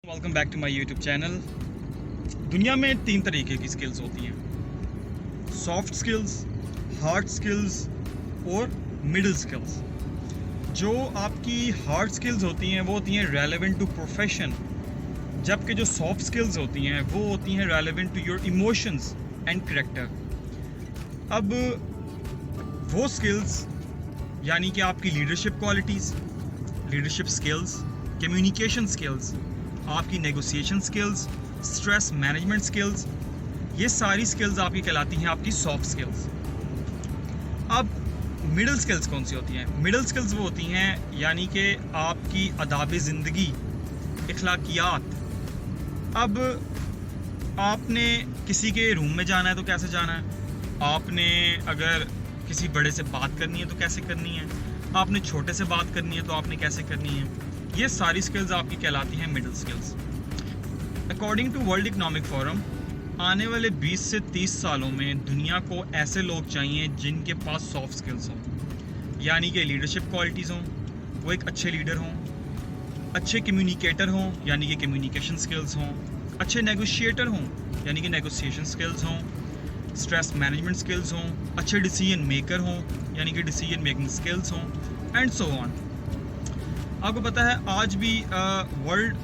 Welcome back to my YouTube channel. दुनिया में 3 तरीके की स्किल्स होती हैं, सॉफ्ट स्किल्स, हार्ड स्किल्स और मिडल स्किल्स। जो आपकी हार्ड स्किल्स होती हैं वो होती हैं रेलेवेंट टू प्रोफेशन, जबकि जो सॉफ्ट स्किल्स होती हैं वो होती हैं relevant to your emotions and character. अब वो स्किल्स यानी कि आपकी leadership qualities, leadership skills, communication skills, आपकी negotiation skills, stress management skills, ये सारी स्किल्स आपकी कहलाती हैं आपकी सॉफ्ट स्किल्स। अब मिडल स्किल्स कौन सी होती हैं? मिडल स्किल्स वो होती हैं यानी कि आपकी आदाब ज़िंदगी, अखलाकियात। अब आपने किसी के रूम में जाना है तो कैसे जाना है, आपने अगर किसी बड़े से बात करनी है तो कैसे करनी है, आपने छोटे से बात करनी है तो आपने कैसे करनी है, ये सारी स्किल्स आपकी कहलाती हैं middle skills. According to World Economic Forum, आने वाले 20 से 30 सालों में दुनिया को ऐसे लोग चाहिए जिनके पास सॉफ्ट स्किल्स हों, यानी कि लीडरशिप क्वालिटीज़ हों, वो एक अच्छे लीडर हों, अच्छे कम्युनिकेटर हों यानी कि कम्युनिकेशन स्किल्स हों, अच्छे नेगोशिएटर हों यानी कि नेगोशिएशन स्किल्स हों, स्ट्रेस मैनेजमेंट स्किल्स हों, अच्छे डिसीजन मेकर हों यानी कि डिसीजन मेकिंग स्किल्स हों एंड सो ऑन। आपको पता है आज भी वर्ल्ड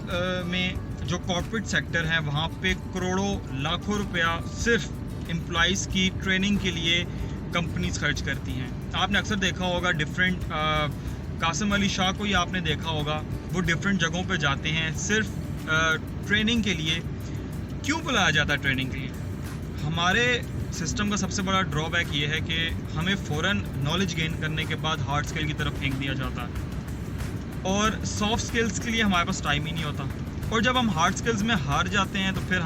में जो कॉर्पोरेट सेक्टर है वहाँ पे करोड़ों लाखों रुपया सिर्फ एम्प्लॉइज़ की ट्रेनिंग के लिए कंपनीज खर्च करती हैं। आपने अक्सर देखा होगा डिफरेंट कासिम अली शाह को ही आपने देखा होगा, वो डिफरेंट जगहों पे जाते हैं सिर्फ ट्रेनिंग के लिए। क्यों बुलाया जाता है ट्रेनिंग के लिए? हमारे सिस्टम का सबसे बड़ा ड्रॉबैक ये है कि हमें फ़ौरन नॉलेज गेन करने के बाद हार्ड स्किल की तरफ फेंक दिया जाता है और सॉफ्ट स्किल्स के लिए हमारे पास टाइम ही नहीं होता। और जब हम हार्ड स्किल्स में हार जाते हैं तो फिर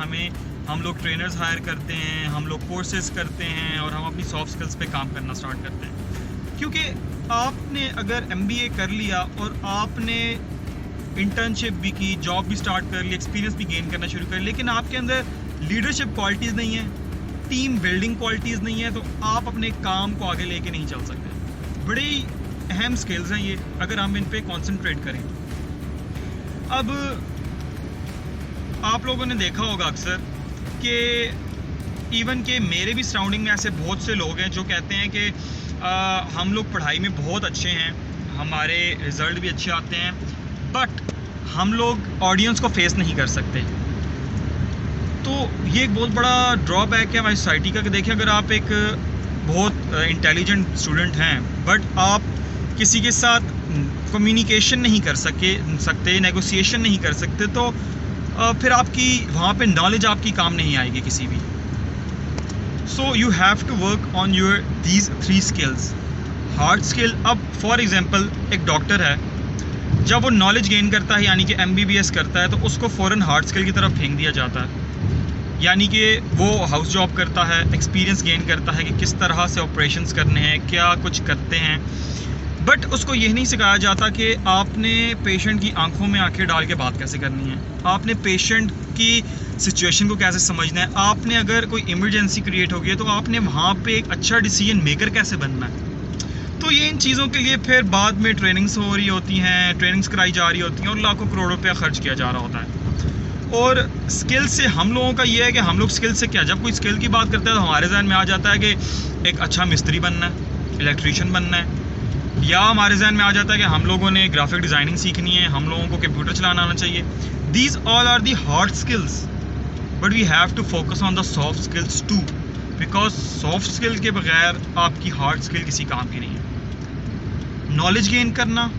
हम लोग ट्रेनर्स हायर करते हैं, हम लोग कोर्सेज करते हैं और हम अपनी सॉफ्ट स्किल्स पे काम करना स्टार्ट करते हैं। क्योंकि आपने अगर MBA कर लिया और आपने इंटर्नशिप भी की, जॉब भी स्टार्ट कर ली, एक्सपीरियंस भी गेन करना शुरू कर, लेकिन आपके अंदर लीडरशिप क्वालिटीज़ नहीं है, टीम बिल्डिंग क्वालिटीज़ नहीं है, तो आप अपने काम को आगे लेके नहीं चल सकते। बड़ी अहम स्किल्स हैं ये, अगर हम इन पे कंसंट्रेट करें। अब आप लोगों ने देखा होगा अक्सर कि इवन के मेरे भी सराउंडिंग में ऐसे बहुत से लोग हैं जो कहते हैं कि हम लोग पढ़ाई में बहुत अच्छे हैं, हमारे रिज़ल्ट भी अच्छे आते हैं, बट हम लोग ऑडियंस को फेस नहीं कर सकते। तो ये एक बहुत बड़ा ड्रॉबैक है हमारी सोसाइटी का कि देखिए, अगर आप एक बहुत इंटेलिजेंट स्टूडेंट हैं बट आप किसी के साथ कम्युनिकेशन नहीं कर सकते, नेगोशिएशन नहीं कर सकते, तो फिर आपकी वहाँ पे नॉलेज आपकी काम नहीं आएगी किसी भी। So you have to work on your these 3 skills. Hard skill, अब फॉर एग्जांपल एक डॉक्टर है, जब वो नॉलेज गेन करता है यानी कि MBBS करता है तो उसको फ़ौरन हार्ड स्किल की तरफ फेंक दिया जाता है, यानी कि वो हाउस जॉब करता है, एक्सपीरियंस गेन करता है कि किस तरह से ऑपरेशंस करने हैं, क्या कुछ करते हैं, बट उसको ये नहीं सिखाया जाता कि आपने पेशेंट की आंखों में आंखें डाल के बात कैसे करनी है, आपने पेशेंट की सिचुएशन को कैसे समझना है, आपने अगर कोई इमरजेंसी क्रिएट हो गई है तो आपने वहाँ पे एक अच्छा डिसीजन मेकर कैसे बनना है। तो ये इन चीज़ों के लिए फिर बाद में ट्रेनिंग्स हो रही होती हैं, ट्रेनिंग्स कराई जा रही होती हैं और लाखों करोड़ रुपया खर्च किया जा रहा होता है। और स्किल से हम लोगों का ये है कि हम लोग स्किल से क्या, जब कोई स्किल की बात करते हैं तो हमारे जहन में आ जाता है कि एक अच्छा मिस्त्री बनना है, इलेक्ट्रीशियन बनना है, या हमारे जहन में आ जाता है कि हम लोगों ने ग्राफिक डिज़ाइनिंग सीखनी है, हम लोगों को कंप्यूटर चलाना आना चाहिए। These all are the hard skills, but we have to focus on the soft skills too, because soft skill के बगैर आपकी हार्ड स्किल किसी काम की नहीं है। नॉलेज गेन करना,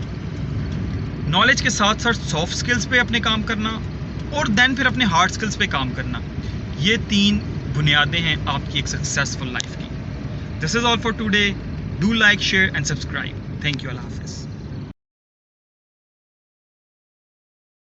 नॉलेज के साथ साथ सॉफ्ट स्किल्स पे अपने काम करना और देन फिर अपने हार्ड स्किल्स पे काम करना, ये 3 बुनियादें हैं आपकी एक सक्सेसफुल लाइफ की। This is all for today. Do like, share and subscribe. Thank you. अल्लाह हाफिज़।